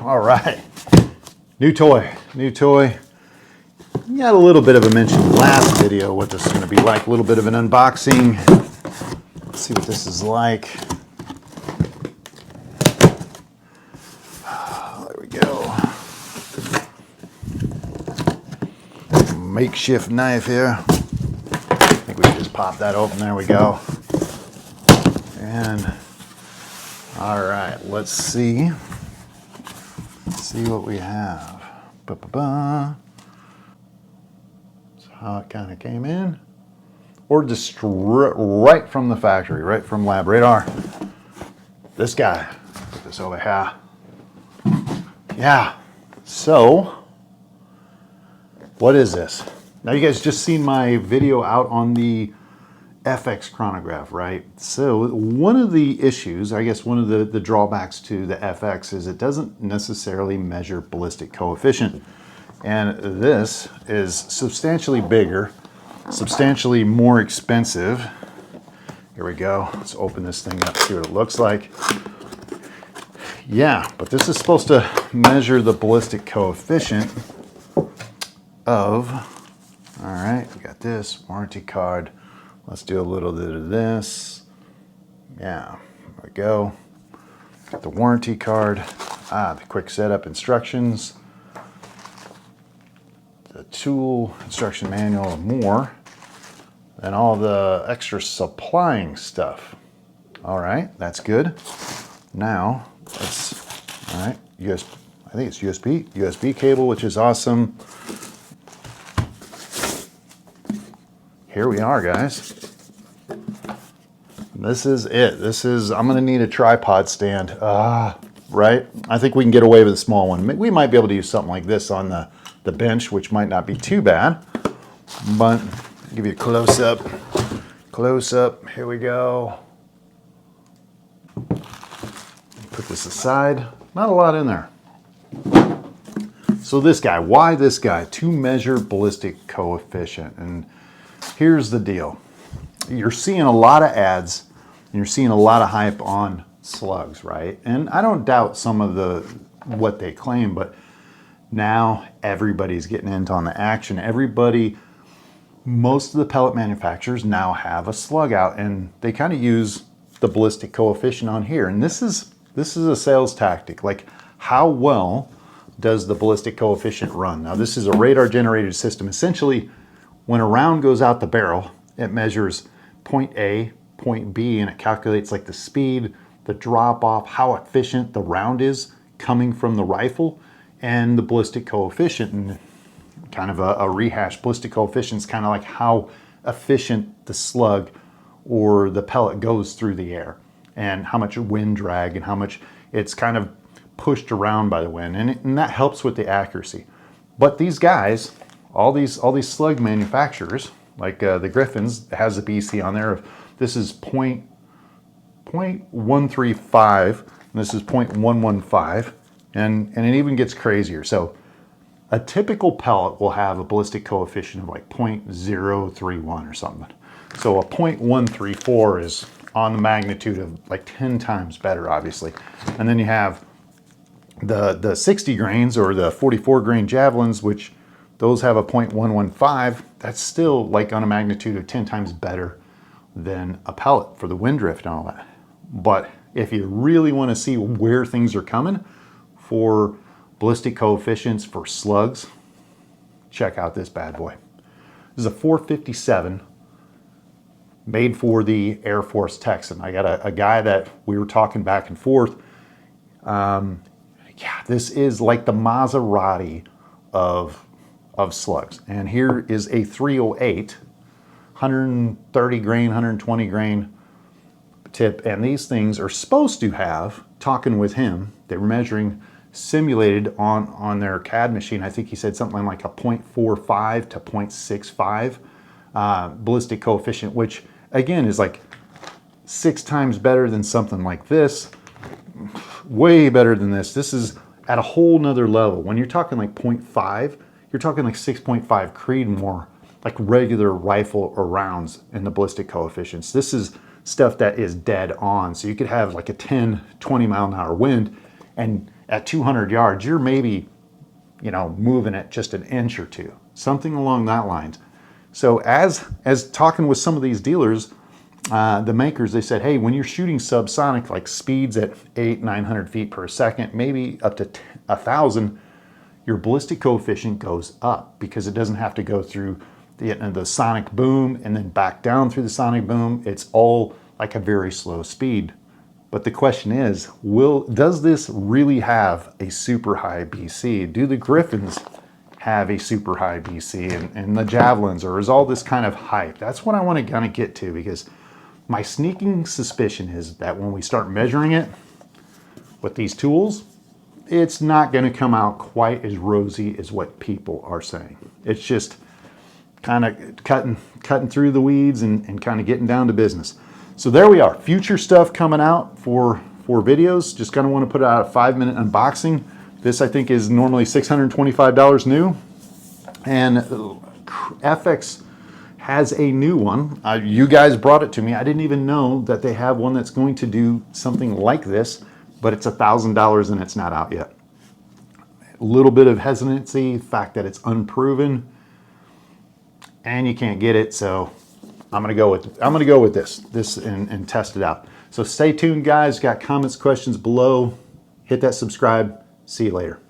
All right, new toy. We got a little bit of a mention last video what this is going to be like, a little bit of an unboxing. Let's see what this is like. There we go. Makeshift knife here. I think we can just pop that open. There we go. And all right, let's see what we have. Ba-ba-ba. That's how it kind of came in. Or just right from the factory, right from Labradar. This guy. Put this over here. Yeah. So, what is this? Now you guys just seen my video out on the FX chronograph, right? So one of the issues, I guess one of the drawbacks to the FX is it doesn't necessarily measure ballistic coefficient. And this is substantially bigger, substantially more expensive. Here we go. Let's open this thing up, see what it looks like. Yeah, but this is supposed to measure the ballistic coefficient of, all right, we got this warranty card. Let's do a little bit of this. Yeah, there we go. Got the warranty card. The quick setup instructions. The tool instruction manual and more. And all the extra supplying stuff. All right, that's good. Now, all right, I think it's USB cable, which is awesome. Here we are, guys. This is it. I'm gonna need a tripod stand, right? I think we can get away with a small one. We might be able to use something like this on the bench, which might not be too bad, but I'll give you a close up, here we go. Put this aside, not a lot in there. So this guy, why this guy? To measure ballistic coefficient. And here's the deal. You're seeing a lot of ads and you're seeing a lot of hype on slugs, right? And I don't doubt some of what they claim, but now everybody's getting into on the action. Most of the pellet manufacturers now have a slug out and they kind of use the ballistic coefficient on here. And this is a sales tactic. Like, how well does the ballistic coefficient run? Now this is a radar generated system. Essentially, when a round goes out the barrel, it measures point A, point B, and it calculates like the speed, the drop off, how efficient the round is coming from the rifle, and the ballistic coefficient. And kind of a rehash, ballistic coefficient is kind of like how efficient the slug or the pellet goes through the air, and how much wind drag and how much it's kind of pushed around by the wind, and that helps with the accuracy. But these guys, all these slug manufacturers, like the Griffins, has a BC on there. This is 0.135, and this is 0.115, and it even gets crazier. So a typical pellet will have a ballistic coefficient of like 0.031 or something. So a 0.134 is on the magnitude of like 10 times better, obviously. And then you have the 60 grains or the 44 grain javelins, which those have a 0.115. That's still like on a magnitude of 10 times better than a pellet for the wind drift and all that. But if you really want to see where things are coming for ballistic coefficients for slugs, check out this bad boy. This is a 457 made for the Air Force Texan. I got a guy that we were talking back and forth. Yeah, this is like the Maserati of slugs. And here is a 308, 130 grain, 120 grain tip. And these things are supposed to have, talking with him, they were measuring simulated on their CAD machine. I think he said something like a 0.45 to 0.65 ballistic coefficient, which again is like 6 times better than something like this. Way better than this. This is at a whole nother level. When you're talking like 0.5, you're talking like 6.5 Creedmoor, like regular rifle or rounds in the ballistic coefficients. This is stuff that is dead on. So you could have like a 10, 20 mile an hour wind And at 200 yards, you're maybe, moving it just an inch or two, something along that lines. So as talking with some of these dealers, the makers, they said, hey, when you're shooting subsonic, like speeds at 900 feet per second, maybe up to 1,000, your ballistic coefficient goes up because it doesn't have to go through the sonic boom and then back down through the sonic boom. It's all like a very slow speed. But the question is, does this really have a super high BC? Do the Griffins have a super high BC and the Javelins, or is all this kind of hype? That's what I want to kind of get to, because my sneaking suspicion is that when we start measuring it with these tools, it's not going to come out quite as rosy as what people are saying. It's just kind of cutting through the weeds and kind of getting down to business. So there we are. Future stuff coming out for videos. Just kind of want to put out a 5-minute unboxing. This, I think, is normally $625 new. And FX has a new one. You guys brought it to me. I didn't even know that they have one that's going to do something like this, but it's $1,000 and it's not out yet. A little bit of hesitancy, the fact that it's unproven, and you can't get it, so I'm gonna go with this and test it out. So stay tuned, guys. Got comments, questions below. Hit that subscribe. See you later.